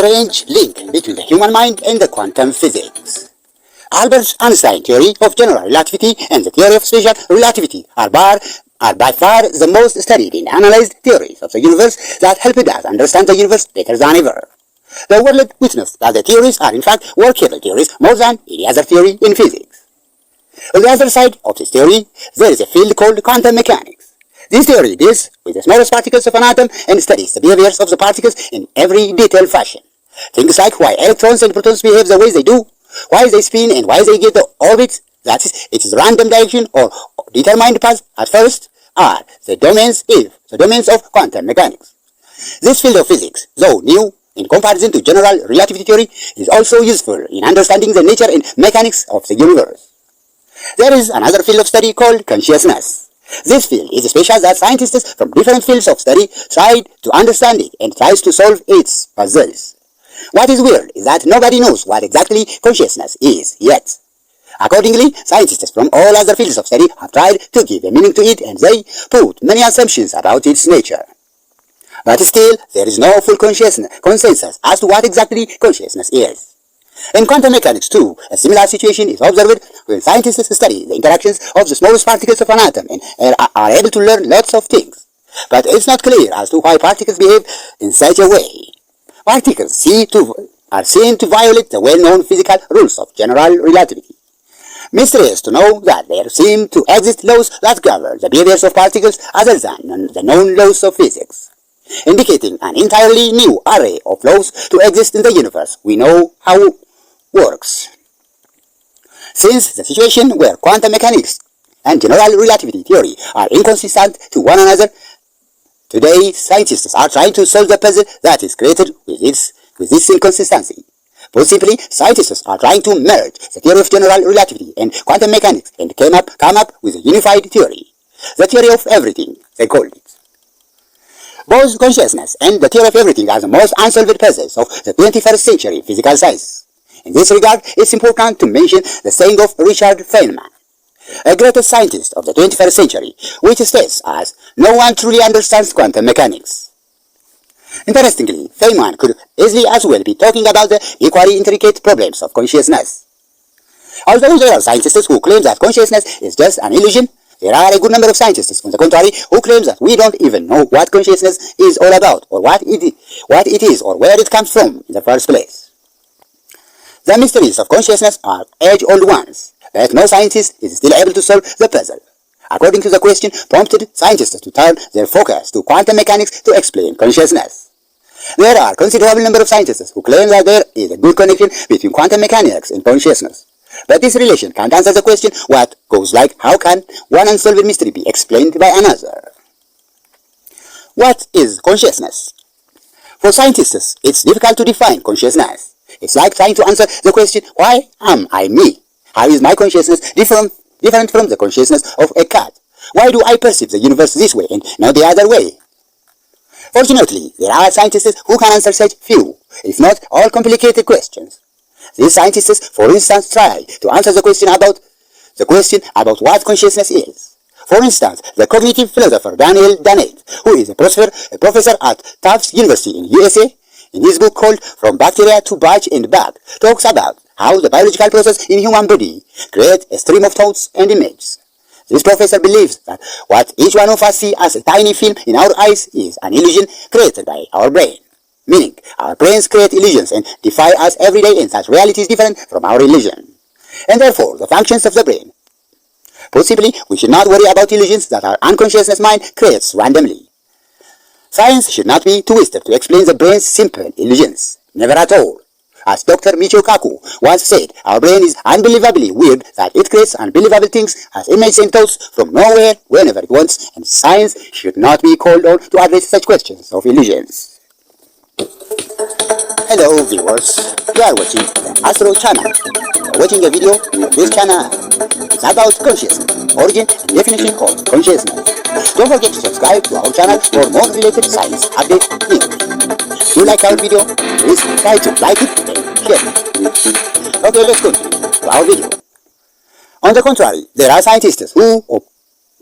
strange link between the human mind and the quantum physics. Albert Einstein's theory of general relativity and the theory of special relativity are by far the most studied and analyzed theories of the universe that help us understand the universe better than ever. The world witnessed that the theories are in fact workable theories more than any other theory in physics. On the other side of this theory, there is a field called quantum mechanics. This theory deals with the smallest particles of an atom and studies the behaviors of the particles in every detailed fashion. Things like why electrons and protons behave the way they do, why they spin and why they get the orbit, that is, its random direction or determined path at first, are the domains of quantum mechanics. This field of physics, though new in comparison to general relativity theory, is also useful in understanding the nature and mechanics of the universe. There is another field of study called consciousness. This field is special that scientists from different fields of study try to understand it and tries to solve its puzzles. What is weird is that nobody knows what exactly consciousness is yet. Accordingly, scientists from all other fields of study have tried to give a meaning to it and they put many assumptions about its nature. But still, there is no full consensus as to what exactly consciousness is. In quantum mechanics too, a similar situation is observed when scientists study the interactions of the smallest particles of an atom and are able to learn lots of things. But it's not clear as to why particles behave in such a way. Particles are seen to violate the well-known physical rules of general relativity. Mysterious to know that there seem to exist laws that govern the behaviors of particles other than the known laws of physics, indicating an entirely new array of laws to exist in the universe we know how works. Since the situation where quantum mechanics and general relativity theory are inconsistent to one another, today scientists are trying to solve the puzzle that is created with this inconsistency. Put simply, scientists are trying to merge the theory of general relativity and quantum mechanics and come up with a unified theory. The theory of everything, they call it. Both consciousness and the theory of everything are the most unsolved puzzles of the 21st century physical science. In this regard, it's important to mention the saying of Richard Feynman, a great scientist of the 21st century, which states as, "No one truly understands quantum mechanics." Interestingly, Feynman could easily as well be talking about the equally intricate problems of consciousness. Although there are scientists who claim that consciousness is just an illusion, there are a good number of scientists, on the contrary, who claim that we don't even know what consciousness is all about, or what it is, or where it comes from in the first place. The mysteries of consciousness are age-old ones, but no scientist is still able to solve the puzzle. According to the question prompted scientists to turn their focus to quantum mechanics to explain consciousness. There are a considerable number of scientists who claim that there is a good connection between quantum mechanics and consciousness. But this relation can't answer the question what goes like how can one unsolved mystery be explained by another. What is consciousness? For scientists, it's difficult to define consciousness. It's like trying to answer the question, why am I me? How is my consciousness different from the consciousness of a cat? Why do I perceive the universe this way and not the other way? Fortunately, there are scientists who can answer such few, if not all complicated questions. These scientists, for instance, try to answer the question about what consciousness is. For instance, the cognitive philosopher Daniel Dennett, who is a professor at Tufts University in USA, in his book called From Bacteria to Batch and Back, talks about how the biological process in human body creates a stream of thoughts and images. This professor believes that what each one of us see as a tiny film in our eyes is an illusion created by our brain. Meaning, our brains create illusions and defy us every day, and that reality is different from our illusion, and therefore the functions of the brain. Put simply, we should not worry about illusions that our unconscious mind creates randomly. Science should not be twisted to explain the brain's simple illusions. Never at all. As Dr. Michio Kaku once said, our brain is unbelievably weird that it creates unbelievable things as images and thoughts from nowhere whenever it wants, and science should not be called on to address such questions of illusions. Hello viewers, you are watching the Astro channel. You are watching a video of this channel. It's about consciousness, origin and definition of consciousness. Don't forget to subscribe to our channel for more related science updates in English. If you like our video, please try to like it and share it. Okay, let's continue to our video. On the contrary, there are scientists who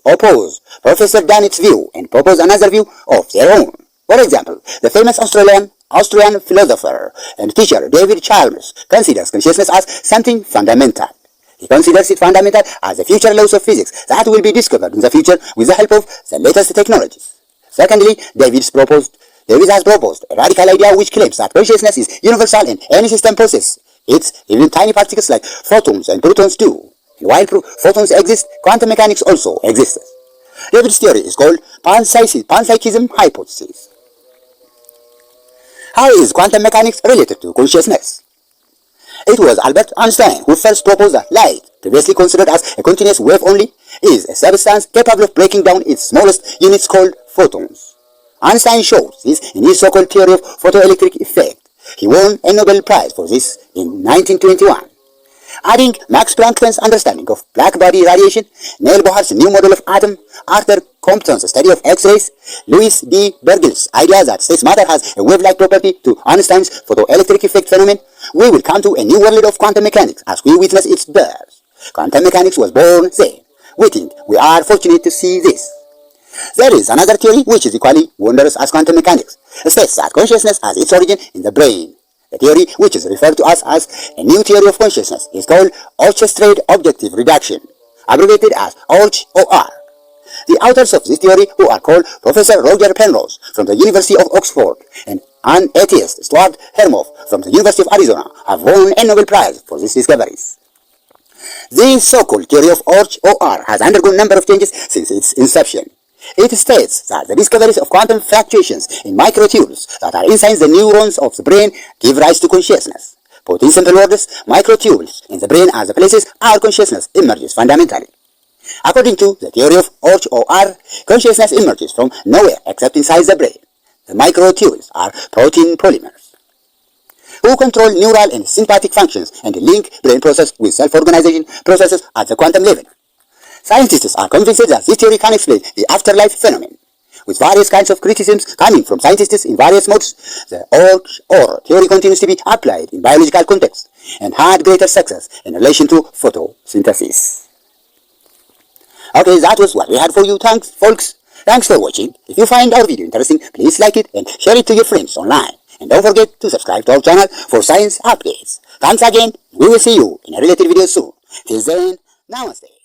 oppose Professor Dennett's view and propose another view of their own. For example, the famous Australian Austrian philosopher and teacher David Chalmers considers consciousness as something fundamental. He considers it fundamental as the future laws of physics that will be discovered in the future with the help of the latest technologies. Secondly, David has proposed a radical idea which claims that consciousness is universal in any system process. It's even tiny particles like photons and protons do. And while photons exist, quantum mechanics also exists. David's theory is called panpsychism hypothesis. How is quantum mechanics related to consciousness? It was Albert Einstein who first proposed that light, previously considered as a continuous wave only, is a substance capable of breaking down its smallest units called photons. Einstein shows this in his so-called theory of photoelectric effect. He won a Nobel Prize for this in 1921. Adding Max Planck's understanding of black body radiation, Neil Bohr's new model of atom, Arthur Compton's study of X-rays, Louis D. Bergel's idea that space matter has a wave-like property to Einstein's photoelectric effect phenomenon, we will come to a new world of quantum mechanics as we witness its birth. Quantum mechanics was born then. We think we are fortunate to see this. There is another theory which is equally wondrous as quantum mechanics. It says that consciousness has its origin in the brain. The theory, which is referred to as a new theory of consciousness, is called Orchestrated Objective Reduction, abbreviated as OR. The authors of this theory, who are called Professor Roger Penrose from the University of Oxford and an atheist, Stuart Hermhoff from the University of Arizona, have won a Nobel Prize for these discoveries. This so-called theory of OR has undergone a number of changes since its inception. It states that the discoveries of quantum fluctuations in microtubules that are inside the neurons of the brain give rise to consciousness. Put in simple words, microtubules in the brain are the places our consciousness emerges fundamentally. According to the theory of OR, consciousness emerges from nowhere except inside the brain. The microtubules are protein polymers who control neural and sympathetic functions and link brain process with self-organization processes at the quantum level. Scientists are convinced that this theory can explain the afterlife phenomenon. With various kinds of criticisms coming from scientists in various modes, the OR theory continues to be applied in biological context and had greater success in relation to photosynthesis. Okay, that was what we had for you. Thanks, folks. Thanks for watching. If you find our video interesting, please like it and share it to your friends online. And don't forget to subscribe to our channel for science updates. Thanks again. We will see you in a related video soon. Till then, namaste.